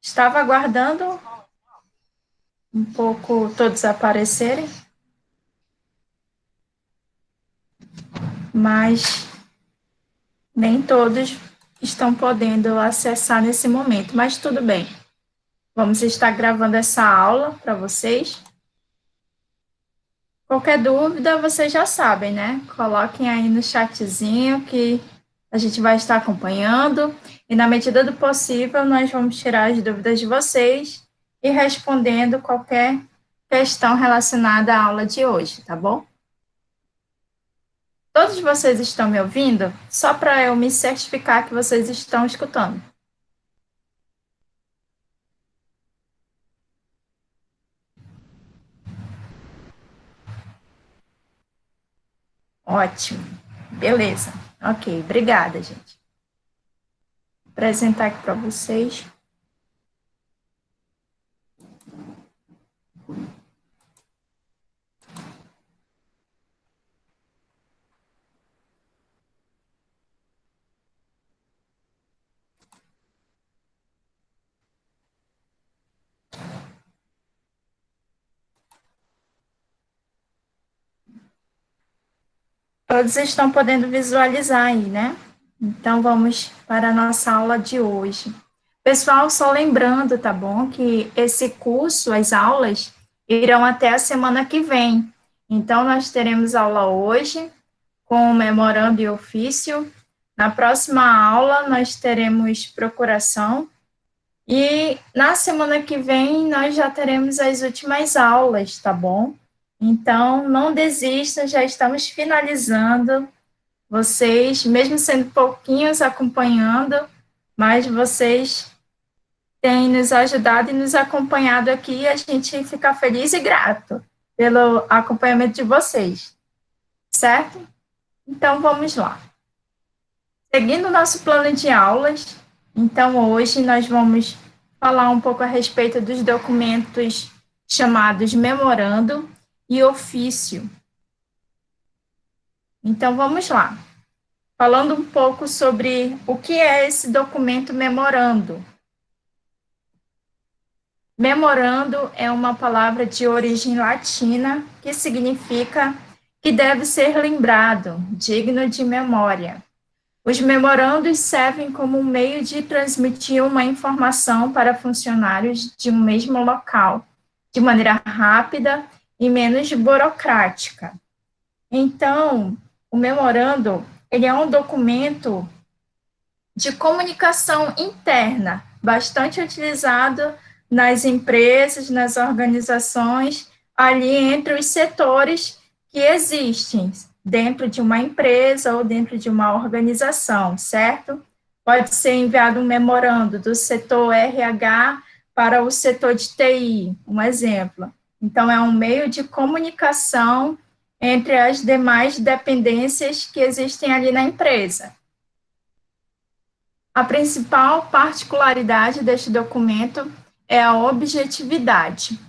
Estava aguardando um pouco todos aparecerem, mas nem todos estão podendo acessar nesse momento, mas tudo bem. Vamos estar gravando essa aula para vocês. Qualquer dúvida, vocês já sabem, né? Coloquem aí no chatzinho que a gente vai estar acompanhando e, na medida do possível, nós vamos tirar as dúvidas de vocês e respondendo qualquer questão relacionada à aula de hoje, tá bom? Todos vocês estão me ouvindo? Só para eu me certificar que vocês estão escutando. Ótimo. Beleza. Ok, obrigada, gente. Vou apresentar aqui para vocês. Todos estão podendo visualizar aí, né? Então, vamos para a nossa aula de hoje. Pessoal, só lembrando, tá bom, que esse curso, as aulas, irão até a semana que vem. Então, nós teremos aula hoje, com memorando e ofício. Na próxima aula, nós teremos procuração. E na semana que vem, nós já teremos as últimas aulas, tá bom? Então, não desistam, já estamos finalizando. Vocês, mesmo sendo pouquinhos acompanhando, mas vocês têm nos ajudado e nos acompanhado aqui, e a gente fica feliz e grato pelo acompanhamento de vocês, certo? Então, vamos lá. Seguindo o nosso plano de aulas, então hoje nós vamos falar um pouco a respeito dos documentos chamados memorando e ofício. Então, vamos lá. Falando um pouco sobre o que é esse documento memorando. Memorando é uma palavra de origem latina que significa que deve ser lembrado, digno de memória. Os memorandos servem como um meio de transmitir uma informação para funcionários de um mesmo local, de maneira rápida e menos burocrática. Então, o memorando, ele é um documento de comunicação interna, bastante utilizado nas empresas, nas organizações, ali entre os setores que existem dentro de uma empresa ou dentro de uma organização, certo? Pode ser enviado um memorando do setor RH para o setor de TI, um exemplo. Então, é um meio de comunicação entre as demais dependências que existem ali na empresa. A principal particularidade deste documento é a objetividade.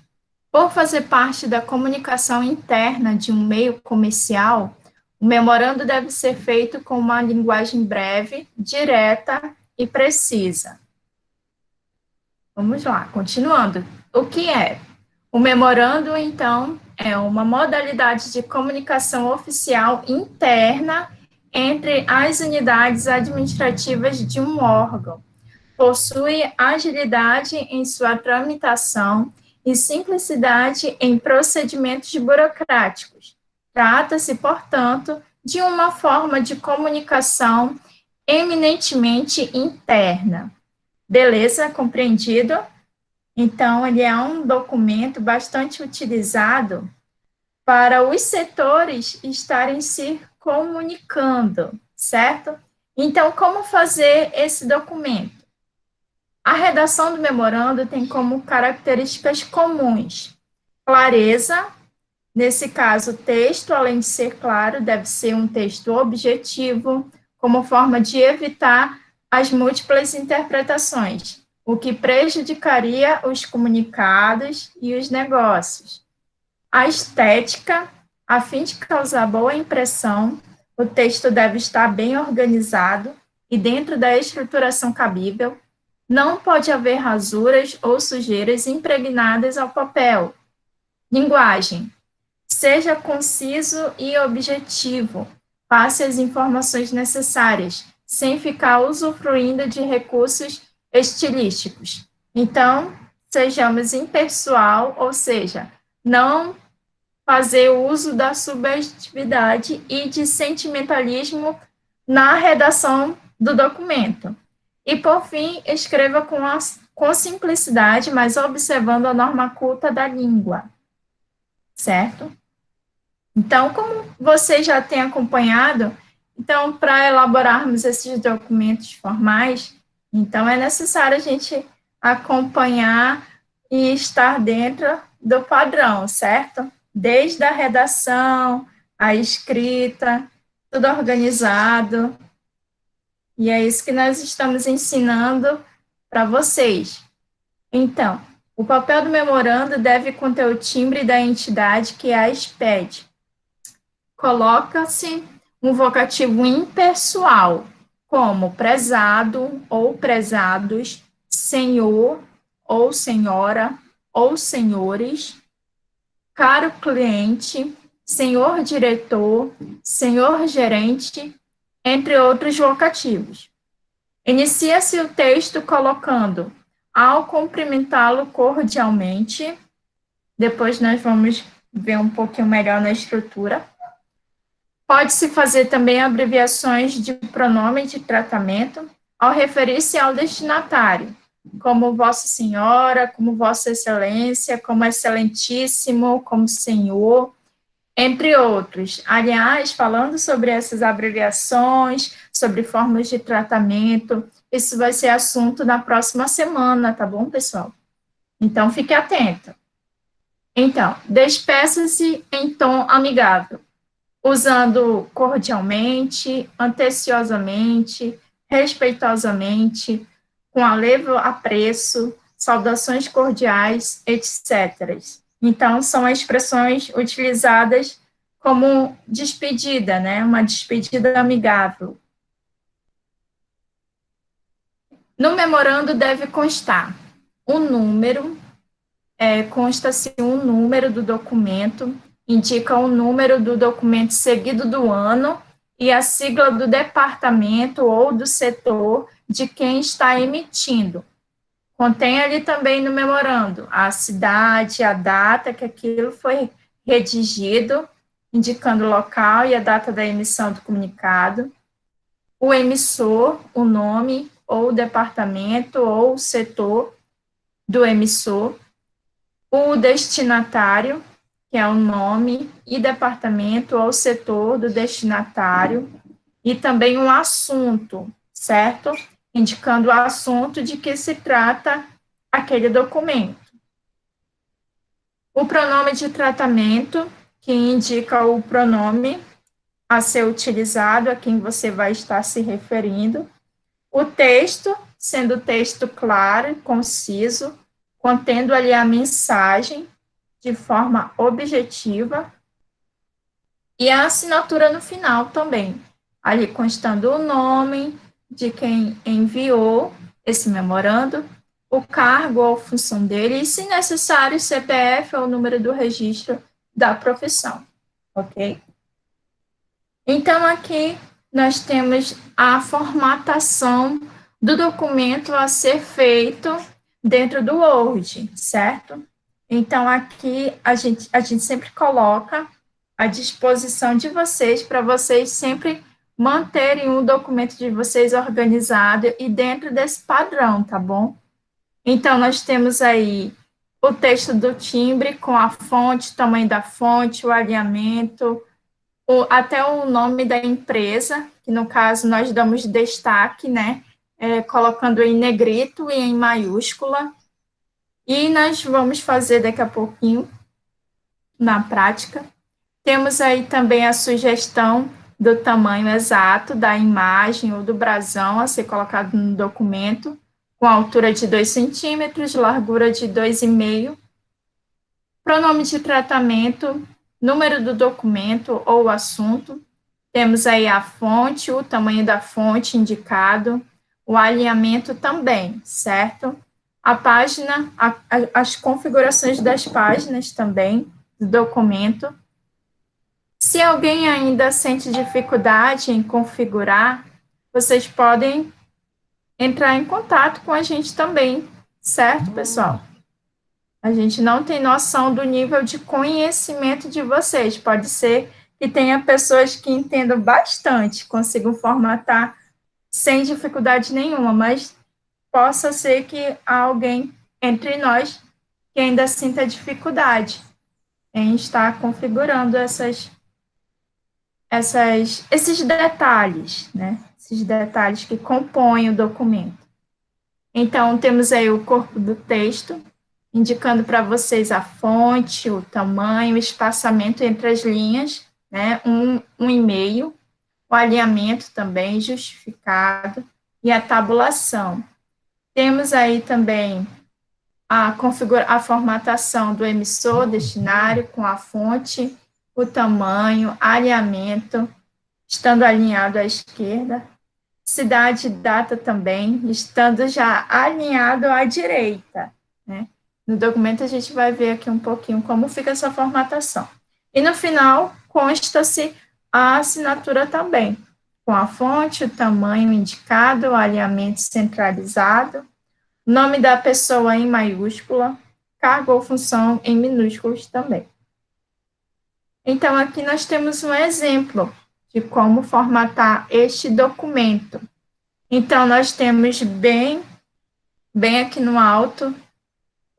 Por fazer parte da comunicação interna de um meio comercial, o memorando deve ser feito com uma linguagem breve, direta e precisa. Vamos lá, continuando. O que é? O memorando, então, é uma modalidade de comunicação oficial interna entre as unidades administrativas de um órgão. Possui agilidade em sua tramitação e simplicidade em procedimentos burocráticos. Trata-se, portanto, de uma forma de comunicação eminentemente interna. Beleza? Compreendido? Então, ele é um documento bastante utilizado para os setores estarem se comunicando, certo? Então, como fazer esse documento? A redação do memorando tem como características comuns: clareza, nesse caso, o texto, além de ser claro, deve ser um texto objetivo, como forma de evitar as múltiplas interpretações, o que prejudicaria os comunicados e os negócios. A estética, a fim de causar boa impressão, o texto deve estar bem organizado e dentro da estruturação cabível. Não pode haver rasuras ou sujeiras impregnadas ao papel. Linguagem. Seja conciso e objetivo. Passe as informações necessárias, sem ficar usufruindo de recursos estilísticos. Então, sejamos impessoal, ou seja, não fazer uso da subjetividade e de sentimentalismo na redação do documento. E, por fim, escreva com simplicidade, mas observando a norma culta da língua, certo? Então, como você já tem acompanhado, então, para elaborarmos esses documentos formais, então é necessário a gente acompanhar e estar dentro do padrão, certo? Desde a redação, a escrita, tudo organizado. E é isso que nós estamos ensinando para vocês. Então, o papel do memorando deve conter o timbre da entidade que a expede. Coloca-se um vocativo impessoal, como prezado ou prezados, senhor ou senhora ou senhores, caro cliente, senhor diretor, senhor gerente, entre outros vocativos. Inicia-se o texto colocando, ao cumprimentá-lo cordialmente, depois nós vamos ver um pouquinho melhor na estrutura. Pode-se fazer também abreviações de pronome de tratamento ao referir-se ao destinatário, como Vossa Senhora, como Vossa Excelência, como Excelentíssimo, como Senhor, entre outros. Aliás, falando sobre essas abreviações, sobre formas de tratamento, isso vai ser assunto na próxima semana, tá bom, pessoal? Então, fique atento. Então, despeça-se em tom amigável, usando cordialmente, atenciosamente, respeitosamente, com alevo apreço, saudações cordiais, etc. Então, são expressões utilizadas como despedida, né? Uma despedida amigável. No memorando deve constar um número, consta-se um número do documento, indica o número do documento seguido do ano e a sigla do departamento ou do setor de quem está emitindo. Contém ali também no memorando a cidade, a data que aquilo foi redigido, indicando o local e a data da emissão do comunicado, o emissor, o nome, ou o departamento, ou o setor do emissor, o destinatário, que é o nome e departamento ou setor do destinatário, e também um assunto, certo? Indicando o assunto de que se trata aquele documento. O pronome de tratamento, que indica o pronome a ser utilizado, a quem você vai estar se referindo. O texto, sendo o texto claro e conciso, contendo ali a mensagem de forma objetiva, e a assinatura no final também, ali constando o nome de quem enviou esse memorando, o cargo ou função dele, e, se necessário, CPF ou número do registro da profissão, ok? Então, aqui nós temos a formatação do documento a ser feito dentro do Word, certo? Então, aqui a gente sempre coloca à disposição de vocês, para vocês sempre manterem o documento de vocês organizado e dentro desse padrão, tá bom? Então, nós temos aí o texto do timbre com a fonte, o tamanho da fonte, o alinhamento, até o nome da empresa, que no caso nós damos destaque, né? Colocando em negrito e em maiúscula. E nós vamos fazer daqui a pouquinho, na prática. Temos aí também a sugestão do tamanho exato da imagem ou do brasão a ser colocado no documento, com altura de 2 centímetros, largura de 2,5. Pronome de tratamento, número do documento ou assunto. Temos aí a fonte, o tamanho da fonte indicado, o alinhamento também, certo? A página, as configurações das páginas também, do documento. Se alguém ainda sente dificuldade em configurar, vocês podem entrar em contato com a gente também, certo, pessoal? A gente não tem noção do nível de conhecimento de vocês. Pode ser que tenha pessoas que entendam bastante, consigam formatar sem dificuldade nenhuma, mas possa ser que há alguém entre nós que ainda sinta dificuldade em estar configurando esses detalhes, né? Esses detalhes que compõem o documento. Então, temos aí o corpo do texto, indicando para vocês a fonte, o tamanho, o espaçamento entre as linhas, né? Um e-mail, o alinhamento também justificado e a tabulação. Temos aí também a formatação do emissor, destinário, com a fonte, o tamanho, alinhamento, estando alinhado à esquerda, cidade e data também, estando já alinhado à direita, né? No documento a gente vai ver aqui um pouquinho como fica essa formatação. E no final consta-se a assinatura também, com a fonte, o tamanho indicado, o alinhamento centralizado, nome da pessoa em maiúscula, cargo ou função em minúsculos também. Então, aqui nós temos um exemplo de como formatar este documento. Então, nós temos bem aqui no alto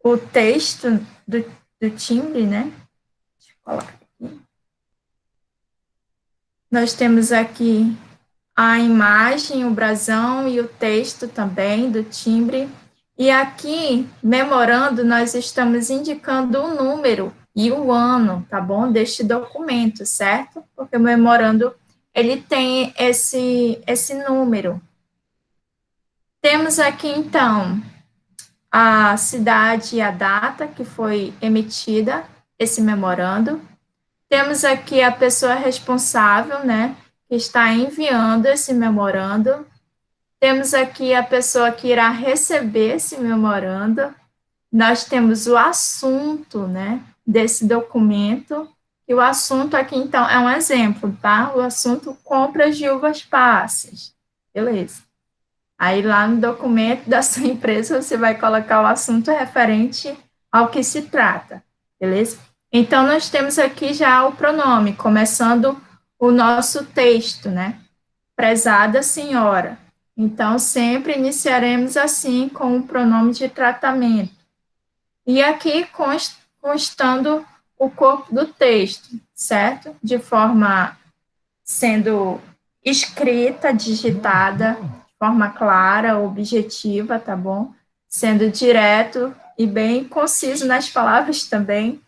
o texto do timbre, né? Deixa eu colocar aqui. Nós temos aqui a imagem, o brasão e o texto também do timbre. E aqui, memorando, nós estamos indicando o número e o ano, tá bom? Deste documento, certo? Porque o memorando, ele tem esse número. Temos aqui, então, a cidade e a data que foi emitida esse memorando. Temos aqui a pessoa responsável, né, que está enviando esse memorando. Temos aqui a pessoa que irá receber esse memorando. Nós temos o assunto, né, desse documento. E o assunto aqui, então, é um exemplo, tá? O assunto compras de uvas passas. Beleza. Aí, lá no documento da sua empresa, você vai colocar o assunto referente ao que se trata, beleza? Então, nós temos aqui já o pronome, começando o nosso texto, né? Prezada senhora. Então, sempre iniciaremos assim com o pronome de tratamento. E aqui constando o corpo do texto, certo? De forma sendo escrita, digitada, de forma clara, objetiva, tá bom? Sendo direto e bem conciso nas palavras também,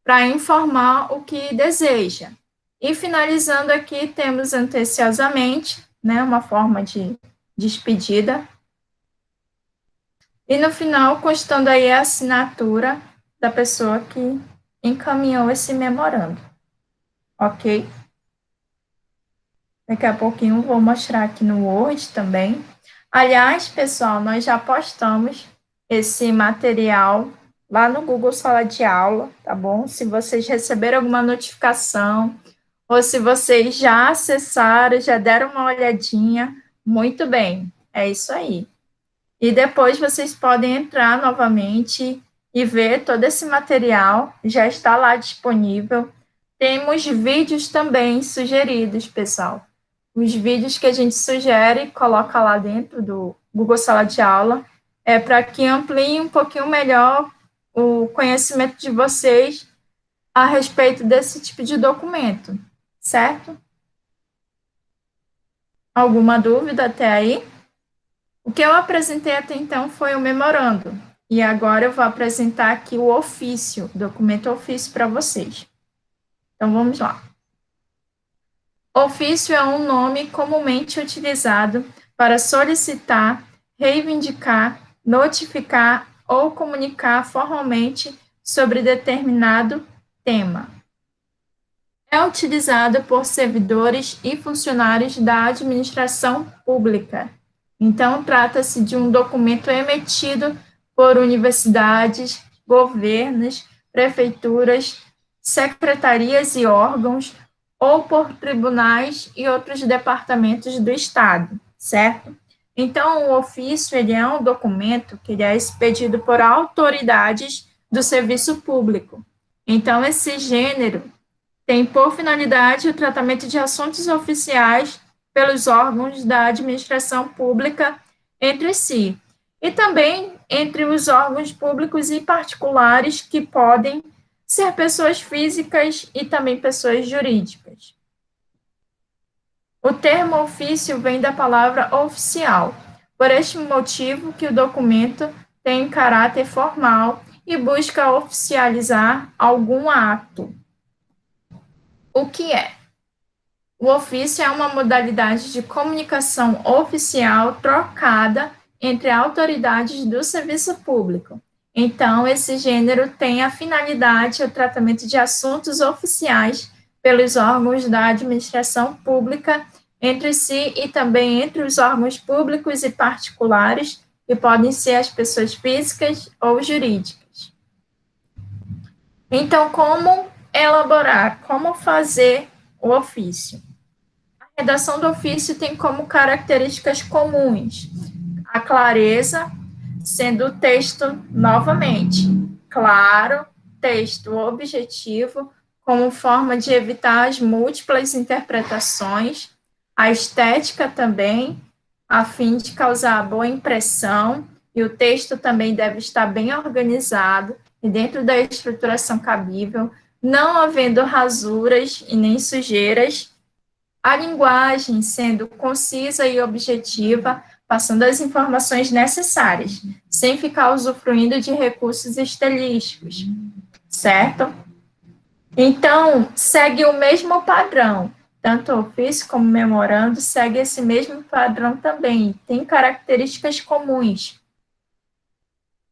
para informar o que deseja. E finalizando aqui, temos atenciosamente, né, uma forma de despedida. E no final, constando aí a assinatura da pessoa que encaminhou esse memorando. Ok? Daqui a pouquinho vou mostrar aqui no Word também. Aliás, pessoal, nós já postamos esse material lá no Google Sala de Aula, tá bom? Se vocês receberam alguma notificação, ou se vocês já acessaram, já deram uma olhadinha, muito bem, é isso aí. E depois vocês podem entrar novamente e ver todo esse material, já está lá disponível. Temos vídeos também sugeridos, pessoal. Os vídeos que a gente sugere, coloca lá dentro do Google Sala de Aula, para que amplie um pouquinho melhor o conhecimento de vocês a respeito desse tipo de documento, certo? Alguma dúvida até aí? O que eu apresentei até então foi o memorando, e agora eu vou apresentar aqui o ofício, documento ofício para vocês. Então, vamos lá. Ofício é um nome comumente utilizado para solicitar, reivindicar, notificar ou comunicar formalmente sobre determinado tema. É utilizado por servidores e funcionários da administração pública Então, trata-se de um documento emitido por universidades, governos, prefeituras, secretarias e órgãos, ou por tribunais e outros departamentos do Estado, certo? Então, o ofício, ele é um documento que ele é expedido por autoridades do serviço público. Então, esse gênero tem por finalidade o tratamento de assuntos oficiais pelos órgãos da administração pública entre si, e também entre os órgãos públicos e particulares, que podem ser pessoas físicas e também pessoas jurídicas. O termo ofício vem da palavra oficial, por este motivo que o documento tem caráter formal e busca oficializar algum ato. O que é? O ofício é uma modalidade de comunicação oficial trocada entre autoridades do serviço público. Então, esse gênero tem a finalidade o tratamento de assuntos oficiais pelos órgãos da administração pública entre si e também entre os órgãos públicos e particulares, que podem ser as pessoas físicas ou jurídicas. Então, como elaborar, como fazer o ofício? A redação do ofício tem como características comuns a clareza, sendo o texto, novamente, claro, texto objetivo, como forma de evitar as múltiplas interpretações, a estética também, a fim de causar boa impressão, e o texto também deve estar bem organizado e dentro da estruturação cabível, não havendo rasuras e nem sujeiras, a linguagem sendo concisa e objetiva, passando as informações necessárias, sem ficar usufruindo de recursos estilísticos, certo? Então, segue o mesmo padrão, tanto o ofício como o memorando segue esse mesmo padrão também, tem características comuns.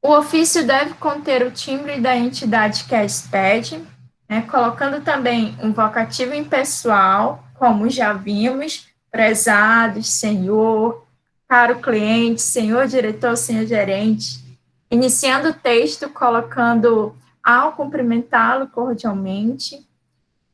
O ofício deve conter o timbre da entidade que a expede, né, colocando também um vocativo impessoal, como já vimos, prezados, senhor, caro cliente, senhor diretor, senhor gerente, iniciando o texto colocando ao cumprimentá-lo cordialmente.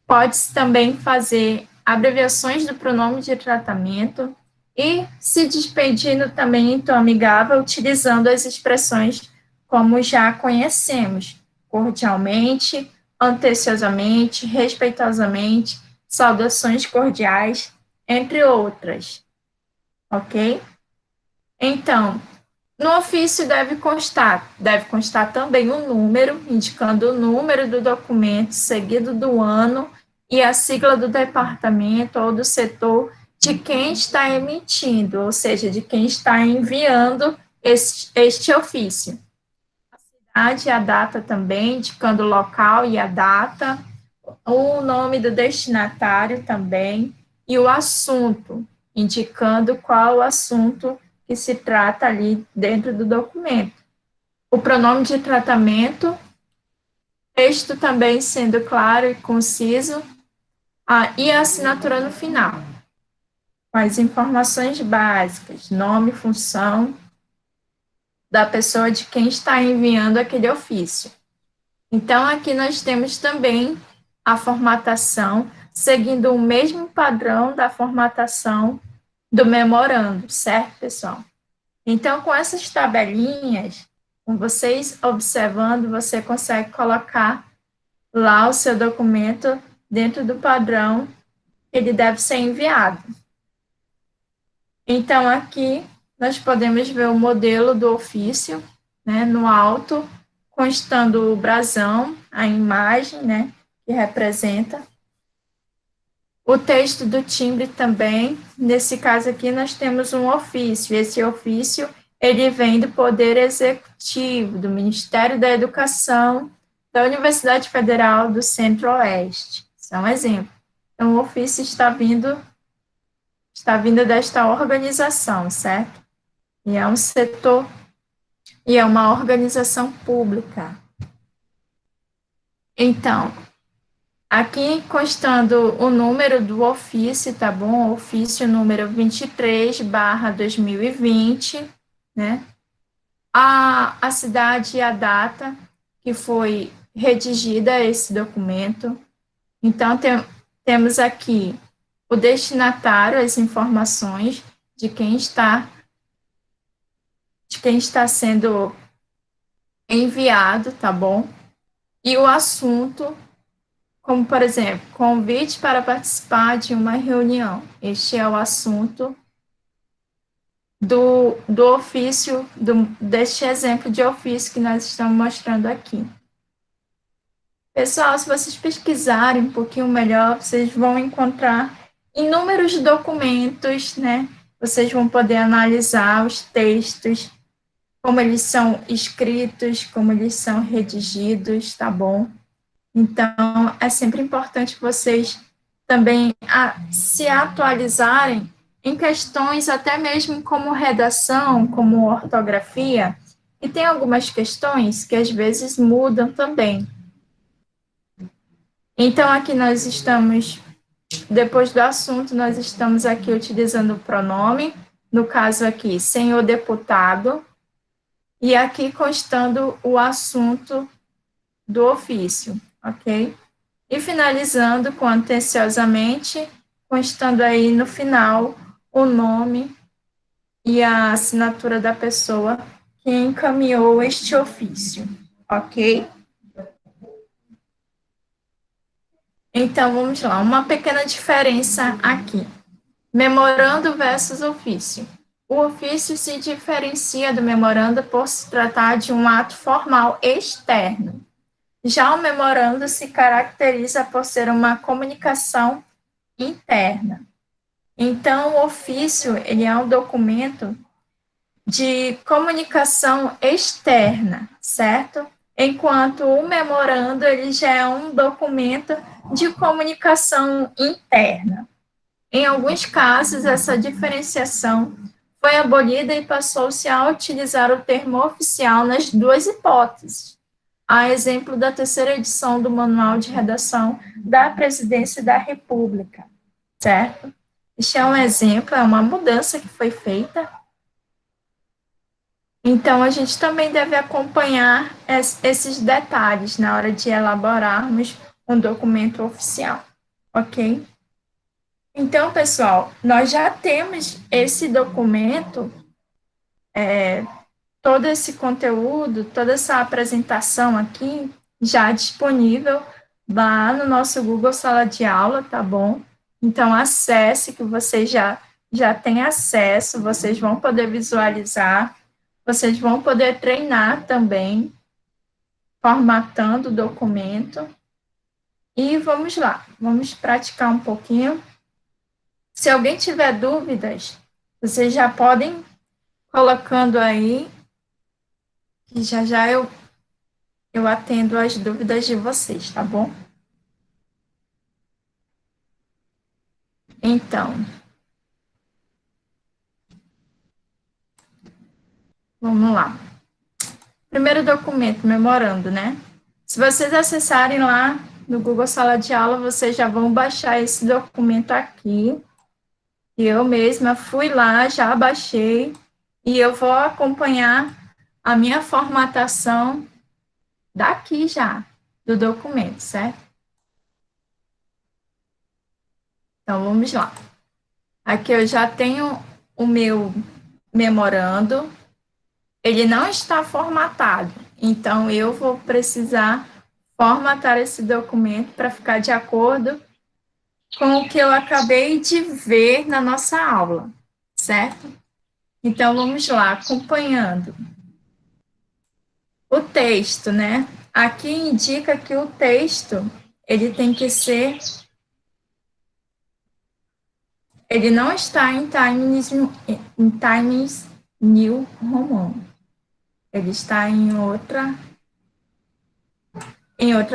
Pode-se também fazer abreviações do pronome de tratamento e se despedindo também em tom amigável, utilizando as expressões como já conhecemos, cordialmente, atenciosamente, respeitosamente, saudações cordiais, entre outras, ok? Então, no ofício deve constar também o número, indicando o número do documento, seguido do ano e a sigla do departamento ou do setor de quem está emitindo, ou seja, de quem está enviando este ofício. A cidade e a data também, indicando o local e a data, o nome do destinatário também, e o assunto, indicando qual o assunto que se trata ali dentro do documento. O pronome de tratamento, texto também sendo claro e conciso, e a assinatura no final, com as informações básicas, nome, função da pessoa de quem está enviando aquele ofício. Então, aqui nós temos também a formatação, seguindo o mesmo padrão da formatação do memorando, certo, pessoal? Então, com essas tabelinhas, com vocês observando, você consegue colocar lá o seu documento dentro do padrão que ele deve ser enviado. Então, aqui nós podemos ver o modelo do ofício, né, no alto, constando o brasão, a imagem, né, que representa. O texto do timbre também, nesse caso aqui nós temos um ofício, esse ofício ele vem do Poder Executivo, do Ministério da Educação, da Universidade Federal do Centro-Oeste. Isso é um exemplo. Então, o ofício está vindo desta organização, certo? E é um setor, e é uma organização pública. Então, Aqui constando o número do ofício, tá bom? Ofício número 23/2020, né? A cidade e a data que foi redigida esse documento. Então, temos aqui o destinatário, as informações de quem está sendo enviado, tá bom? E o assunto, como, por exemplo, convite para participar de uma reunião. Este é o assunto do ofício, deste exemplo de ofício que nós estamos mostrando aqui. Pessoal, se vocês pesquisarem um pouquinho melhor, vocês vão encontrar inúmeros documentos, né? Vocês vão poder analisar os textos, como eles são escritos, como eles são redigidos, tá bom? Então, é sempre importante vocês também se atualizarem em questões até mesmo como redação, como ortografia, e tem algumas questões que às vezes mudam também. Então, aqui nós estamos, depois do assunto, nós estamos aqui utilizando o pronome, no caso aqui, senhor deputado, e aqui constando o assunto do ofício, ok? E finalizando com atenciosamente, constando aí no final o nome e a assinatura da pessoa que encaminhou este ofício, ok? Então, vamos lá, uma pequena diferença aqui. Memorando versus ofício. O ofício se diferencia do memorando por se tratar de um ato formal externo. Já o memorando se caracteriza por ser uma comunicação interna. Então, o ofício, ele é um documento de comunicação externa, certo? Enquanto o memorando, ele já é um documento de comunicação interna. Em alguns casos, essa diferenciação foi abolida e passou-se a utilizar o termo oficial nas duas hipóteses, a exemplo da terceira edição do Manual de Redação da Presidência da República, certo? Este é um exemplo, é uma mudança que foi feita. Então, a gente também deve acompanhar esses detalhes na hora de elaborarmos um documento oficial, ok? Então, pessoal, nós já temos esse documento, todo esse conteúdo, toda essa apresentação aqui já disponível lá no nosso Google Sala de Aula, tá bom? Então, acesse, que vocês já têm acesso, vocês vão poder visualizar, vocês vão poder treinar também, formatando o documento. E vamos lá, vamos praticar um pouquinho. Se alguém tiver dúvidas, vocês já podem colocando aí, que já já eu atendo as dúvidas de vocês, tá bom? Então, vamos lá. Primeiro documento, memorando, né? Se vocês acessarem lá no Google Sala de Aula, vocês já vão baixar esse documento aqui. E eu mesma fui lá, já baixei, e eu vou acompanhar a minha formatação daqui já, do documento, certo? Então, vamos lá. Aqui eu já tenho o meu memorando, ele não está formatado, então eu vou precisar formatar esse documento para ficar de acordo com o que eu acabei de ver na nossa aula, certo? Então, vamos lá, acompanhando. O texto, né? Aqui indica que o texto, ele tem que ser, ele não está em Times New Roman. Ele está em outra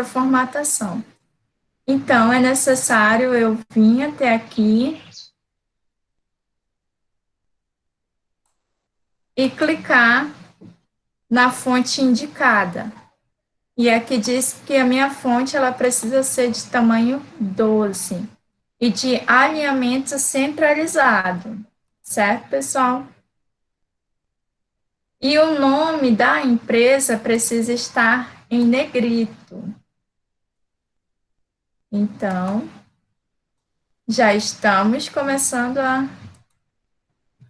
formatação. Então, é necessário eu vir até aqui e clicar na fonte indicada. E aqui diz que a minha fonte ela precisa ser de tamanho 12 e de alinhamento centralizado, certo, pessoal? E o nome da empresa precisa estar em negrito. Então, já estamos começando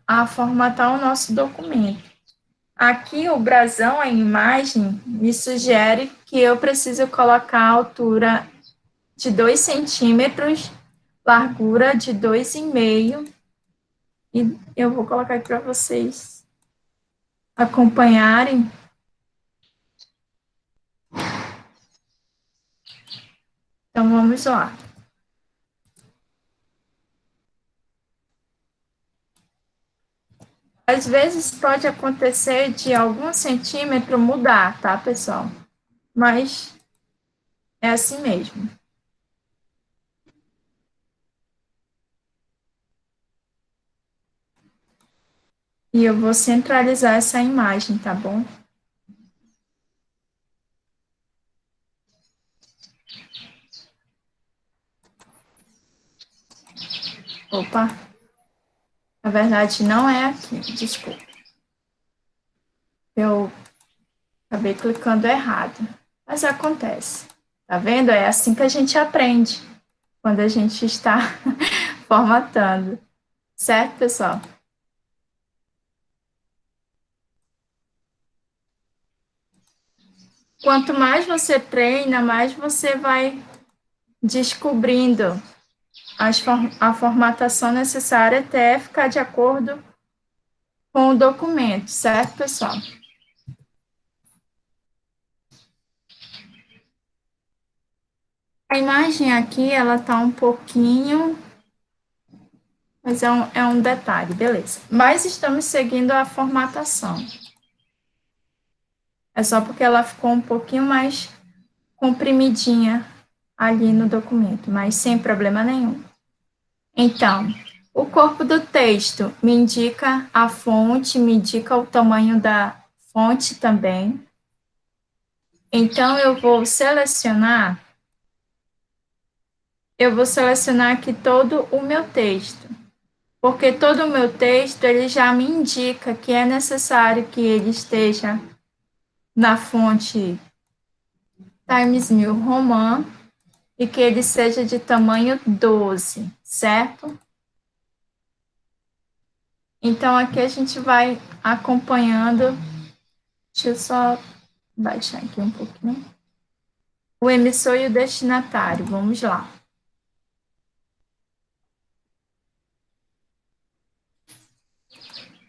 a formatar o nosso documento. Aqui, o brasão, a imagem, me sugere que eu preciso colocar a altura de 2 centímetros, largura de 2,5, e eu vou colocar aqui para vocês acompanharem. Então, vamos lá. Às vezes pode acontecer de algum centímetro mudar, tá, pessoal? Mas é assim mesmo. E eu vou centralizar essa imagem, tá bom? Opa, na verdade não é aqui, desculpa. Eu acabei clicando errado, mas acontece. Tá vendo? É assim que a gente aprende, quando a gente está formatando. Certo, pessoal? Quanto mais você treina, mais você vai descobrindo a formatação necessária até ficar de acordo com o documento, certo, pessoal? A imagem aqui, ela tá um pouquinho, mas é um detalhe, beleza. Mas estamos seguindo a formatação. É só porque ela ficou um pouquinho mais comprimidinha ali no documento, mas sem problema nenhum. Então, o corpo do texto me indica a fonte, me indica o tamanho da fonte também. Então, eu vou selecionar aqui todo o meu texto, porque todo o meu texto, ele já me indica que é necessário que ele esteja na fonte Times New Roman e que ele seja de tamanho 12, certo? Então, aqui a gente vai acompanhando. Deixa eu só baixar aqui um pouquinho. O emissor e o destinatário, vamos lá.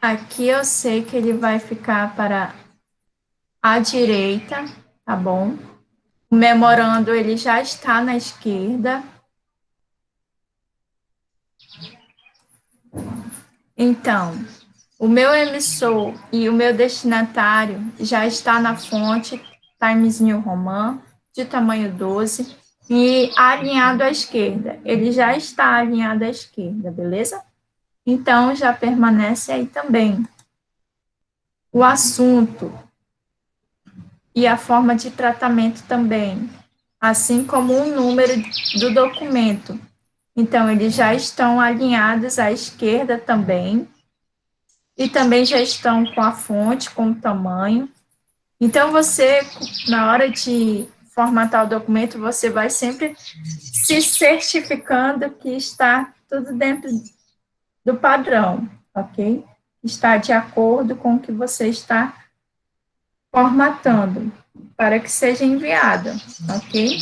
Aqui eu sei que ele vai ficar para a direita, tá bom? O memorando, ele já está na esquerda. Então, o meu emissor e o meu destinatário já está na fonte Times New Roman, de tamanho 12, e alinhado à esquerda. Ele já está alinhado à esquerda, beleza? Então, já permanece aí também. O assunto e a forma de tratamento também, assim como o número do documento. Então, eles já estão alinhados à esquerda também, e também já estão com a fonte, com o tamanho. Então, você, na hora de formatar o documento, você vai sempre se certificando que está tudo dentro do padrão, ok? Está de acordo com o que você está formatando, para que seja enviada, ok?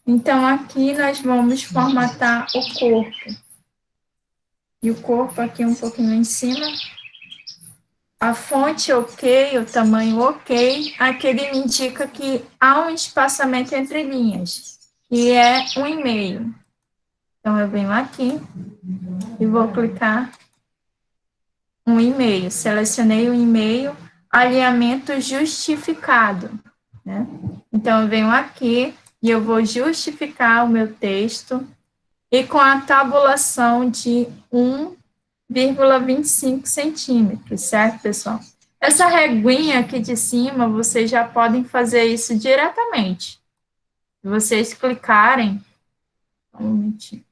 Então, aqui nós vamos formatar o corpo. E o corpo aqui um pouquinho em cima. A fonte ok, o tamanho ok, aqui ele me indica que há um espaçamento entre linhas, que é 1,5. Então, eu venho aqui e vou clicar 1,5. Selecionei o 1,5, alinhamento justificado, né? Então, eu venho aqui e eu vou justificar o meu texto e com a tabulação de 1,25 centímetros, certo, pessoal? Essa reguinha aqui de cima, vocês já podem fazer isso diretamente. Se vocês clicarem, um minutinho.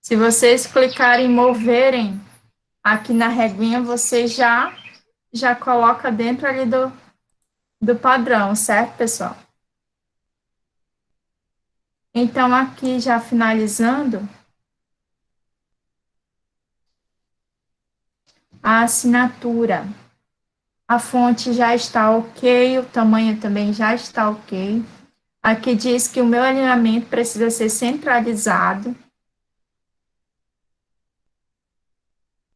Se vocês clicarem em moverem aqui na reguinha, você já coloca dentro ali do padrão, certo, pessoal? Então, aqui já finalizando, a assinatura. A fonte já está ok, o tamanho também já está ok. Aqui diz que o meu alinhamento precisa ser centralizado.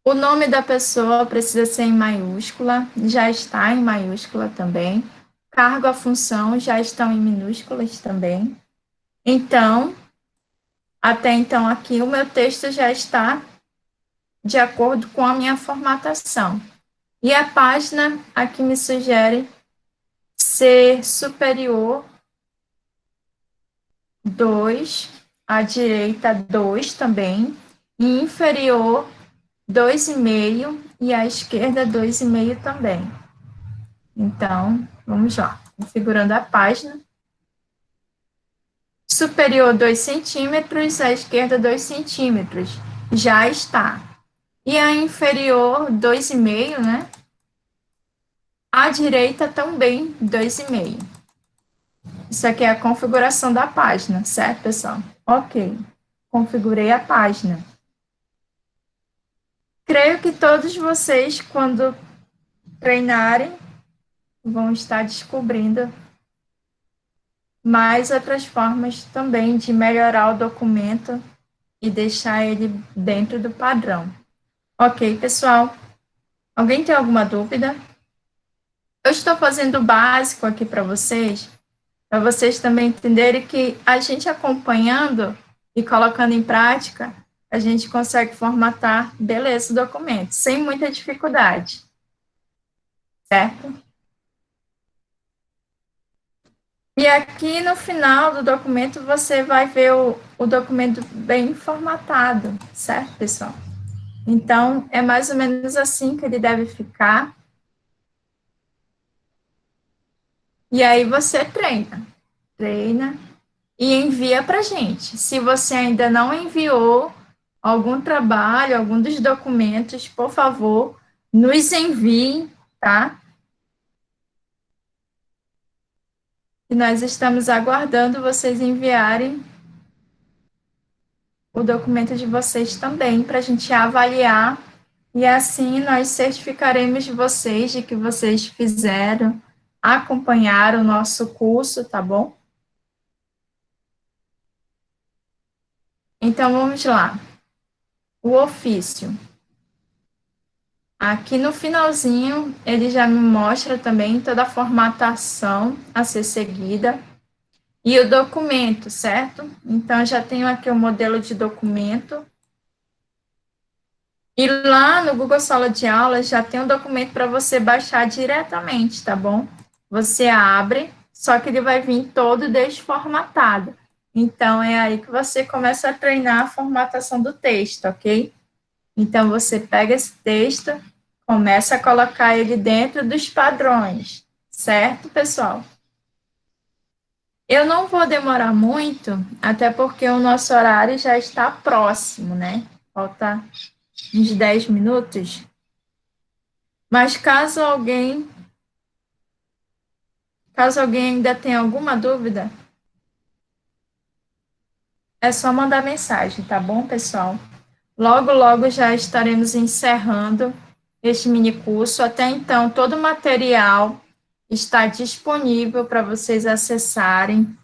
O nome da pessoa precisa ser em maiúscula, já está em maiúscula também. Cargo, a função já estão em minúsculas também. Então, até então aqui o meu texto já está de acordo com a minha formatação. E a página aqui me sugere ser superior 2, à direita 2 também, e inferior 2,5 e à esquerda 2,5 também. Então, vamos lá, configurando a página. Superior 2 centímetros, à esquerda 2 centímetros, já está. E a inferior 2,5, né? À direita também 2,5. Isso aqui é a configuração da página, certo, pessoal? Ok, configurei a página. Creio que todos vocês, quando treinarem, vão estar descobrindo mais outras formas também de melhorar o documento e deixar ele dentro do padrão. Ok, pessoal? Alguém tem alguma dúvida? Eu estou fazendo o básico aqui para vocês também entenderem que a gente acompanhando e colocando em prática, a gente consegue formatar, beleza, o documento, sem muita dificuldade, certo? E aqui no final do documento você vai ver o documento bem formatado, certo, pessoal? Então, é mais ou menos assim que ele deve ficar. E aí você treina e envia para a gente. Se você ainda não enviou algum trabalho, algum dos documentos, por favor, nos envie, tá? E nós estamos aguardando vocês enviarem o documento de vocês também, para a gente avaliar, e assim nós certificaremos de vocês de que vocês fizeram, acompanharam o nosso curso, tá bom? Então, vamos lá. O ofício. Aqui no finalzinho, ele já me mostra também toda a formatação a ser seguida e o documento, certo? Então, já tenho aqui o modelo de documento. E lá no Google Sala de Aula já tem um documento para você baixar diretamente, tá bom? Você abre, só que ele vai vir todo desformatado. Então, é aí que você começa a treinar a formatação do texto, ok? Então, você pega esse texto, começa a colocar ele dentro dos padrões, certo, pessoal? Eu não vou demorar muito, até porque o nosso horário já está próximo, né? Falta uns 10 minutos. Mas caso alguém ainda tenha alguma dúvida, é só mandar mensagem, tá bom, pessoal? Logo, logo já estaremos encerrando este mini curso. Até então, todo o material está disponível para vocês acessarem.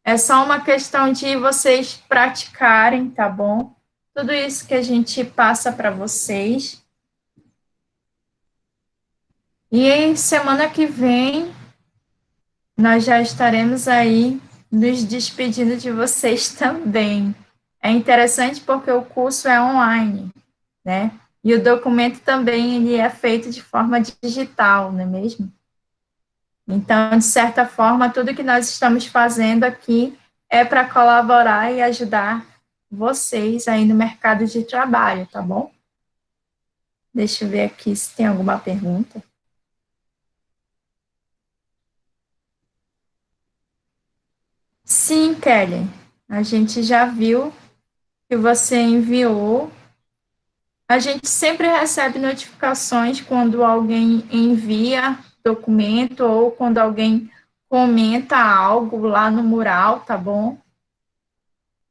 É só uma questão de vocês praticarem, tá bom? Tudo isso que a gente passa para vocês. E semana que vem nós já estaremos aí nos despedindo de vocês também. É interessante porque o curso é online, né? E o documento também ele é feito de forma digital, não é mesmo? Então, de certa forma, tudo que nós estamos fazendo aqui é para colaborar e ajudar vocês aí no mercado de trabalho, tá bom? Deixa eu ver aqui se tem alguma pergunta. Sim, Kelly, a gente já viu que você enviou. A gente sempre recebe notificações quando alguém envia documento ou quando alguém comenta algo lá no mural, tá bom?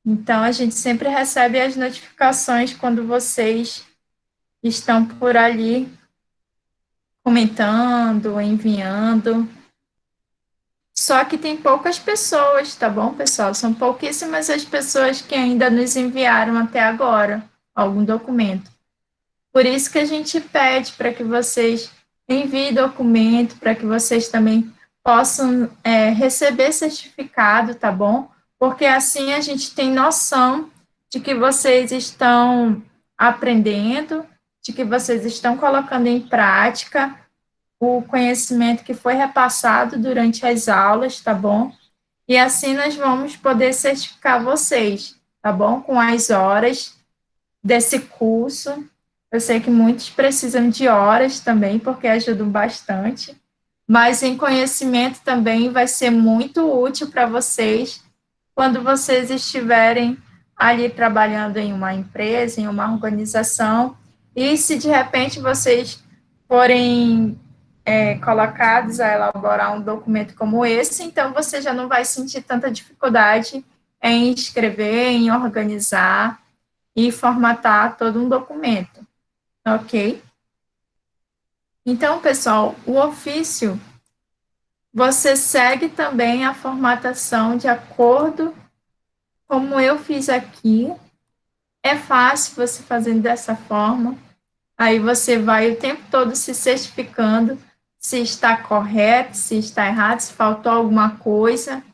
Então, a gente sempre recebe as notificações quando vocês estão por ali comentando, enviando. Só que tem poucas pessoas, tá bom, pessoal? São pouquíssimas as pessoas que ainda nos enviaram até agora algum documento. Por isso que a gente pede para que vocês enviem documento, para que vocês também possam receber certificado, tá bom? Porque assim a gente tem noção de que vocês estão aprendendo, de que vocês estão colocando em prática o conhecimento que foi repassado durante as aulas, tá bom? E assim nós vamos poder certificar vocês, tá bom? Com as horas desse curso. Eu sei que muitos precisam de horas também, porque ajudam bastante, mas em conhecimento também vai ser muito útil para vocês quando vocês estiverem ali trabalhando em uma empresa, em uma organização, e se de repente vocês forem colocados a elaborar um documento como esse, então você já não vai sentir tanta dificuldade em escrever, em organizar e formatar todo um documento, ok? Então, pessoal, o ofício, você segue também a formatação de acordo como eu fiz aqui. É fácil você fazendo dessa forma. Aí você vai o tempo todo se certificando se está correto, se está errado, se faltou alguma coisa,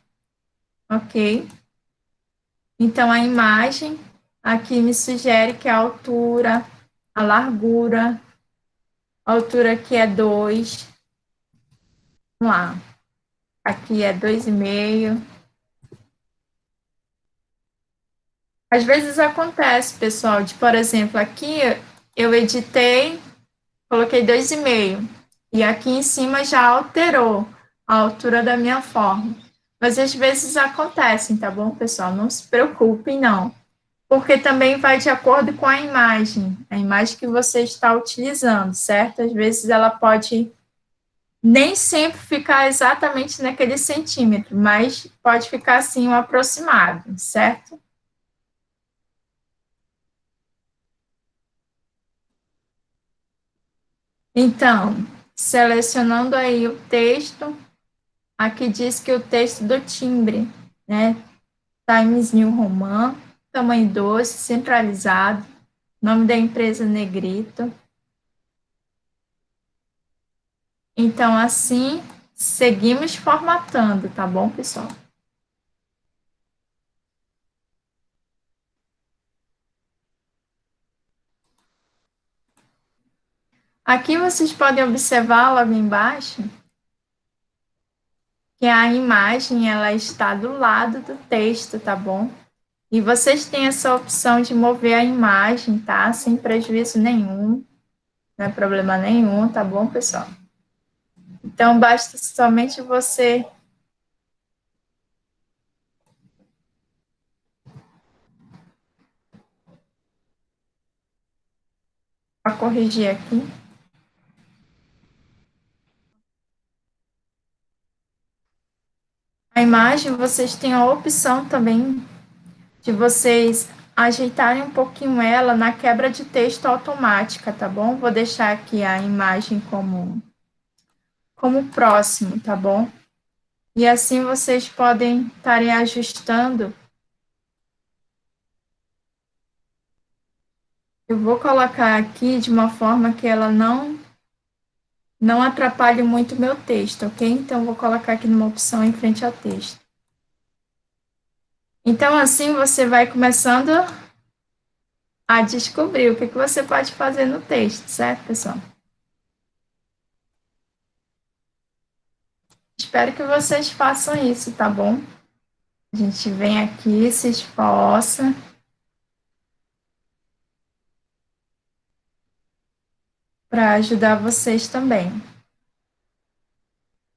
ok? Então, a imagem aqui me sugere que a altura, a largura, a altura aqui é 2. Vamos lá. Aqui é 2,5. Às vezes acontece, pessoal, de, por exemplo, aqui eu editei, coloquei 2,5. E aqui em cima já alterou a altura da minha forma. Mas às vezes acontecem, tá bom, pessoal? Não se preocupem, não. Porque também vai de acordo com a imagem que você está utilizando, certo? Às vezes ela pode nem sempre ficar exatamente naquele centímetro, mas pode ficar assim um aproximado, certo? Então, selecionando aí o texto, aqui diz que o texto do timbre, né? Times New Roman, tamanho 12, centralizado, nome da empresa negrito. Então, assim, seguimos formatando, tá bom, pessoal? Aqui vocês podem observar logo embaixo que a imagem ela está do lado do texto, tá bom? E vocês têm essa opção de mover a imagem, tá? Sem prejuízo nenhum, não é problema nenhum, tá bom, pessoal? Então, basta somente você corrigir aqui. A imagem, vocês têm a opção também de vocês ajeitarem um pouquinho ela na quebra de texto automática, tá bom? Vou deixar aqui a imagem como próximo, tá bom? E assim vocês podem estarem ajustando. Eu vou colocar aqui de uma forma que ela não atrapalhe muito o meu texto, ok? Então, vou colocar aqui numa opção em frente ao texto. Então, assim você vai começando a descobrir o que você pode fazer no texto, certo, pessoal? Espero que vocês façam isso, tá bom? A gente vem aqui, se esforça. para ajudar vocês também.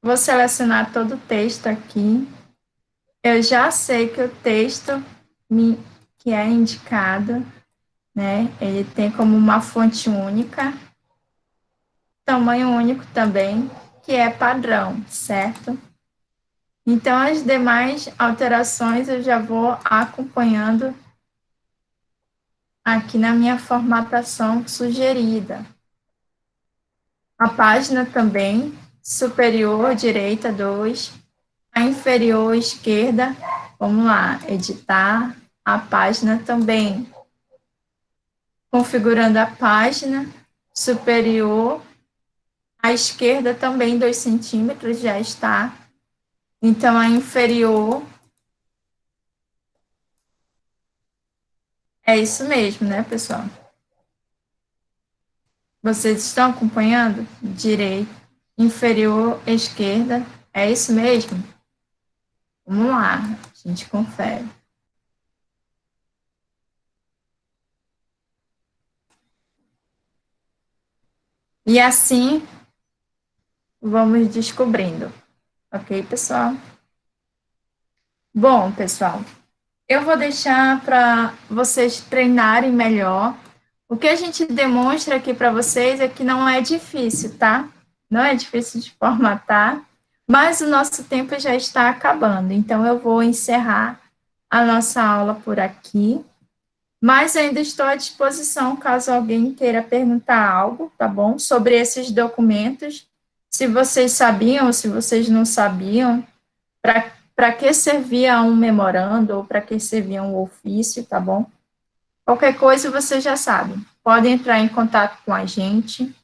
Vou selecionar todo o texto aqui. Eu já sei que o texto que é indicado, né, ele tem como uma fonte única, tamanho único também, que é padrão, certo? Então, as demais alterações eu já vou acompanhando aqui na minha formatação sugerida. A página também, superior direita 2, a inferior esquerda, vamos lá, editar a página também. Configurando a página superior, à esquerda também 2 centímetros já está. Então, a inferior é isso mesmo, né, pessoal? Vocês estão acompanhando? Direita, inferior, esquerda. É isso mesmo? Vamos lá, a gente confere. E assim, vamos descobrindo. Ok, pessoal? Bom, pessoal, eu vou deixar para vocês treinarem melhor. O que a gente demonstra aqui para vocês é que não é difícil, tá? Não é difícil de formatar, mas o nosso tempo já está acabando. Então, eu vou encerrar a nossa aula por aqui. Mas ainda estou à disposição caso alguém queira perguntar algo, tá bom? Sobre esses documentos, se vocês sabiam ou se vocês não sabiam, para que servia um memorando ou para que servia um ofício, tá bom? Qualquer coisa vocês já sabem. Podem entrar em contato com a gente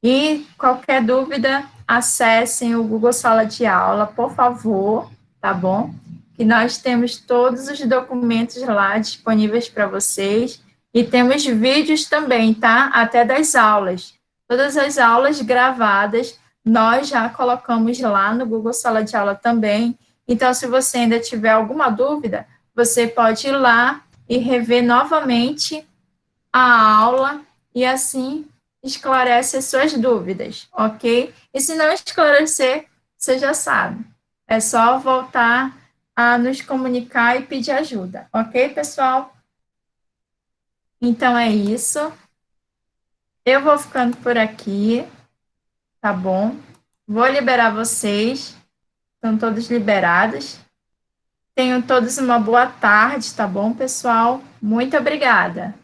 e qualquer dúvida, acessem o Google Sala de Aula, por favor, tá bom? Que nós temos todos os documentos lá disponíveis para vocês e temos vídeos também, tá? Até das aulas. Todas as aulas gravadas nós já colocamos lá no Google Sala de Aula também. Então, se você ainda tiver alguma dúvida, você pode ir lá e rever novamente a aula e assim esclarece as suas dúvidas, ok? E se não esclarecer, você já sabe. É só voltar a nos comunicar e pedir ajuda, ok, pessoal? Então é isso. Eu vou ficando por aqui, tá bom? Vou liberar vocês. Estão todos liberados. Tenham todos uma boa tarde, tá bom, pessoal? Muito obrigada.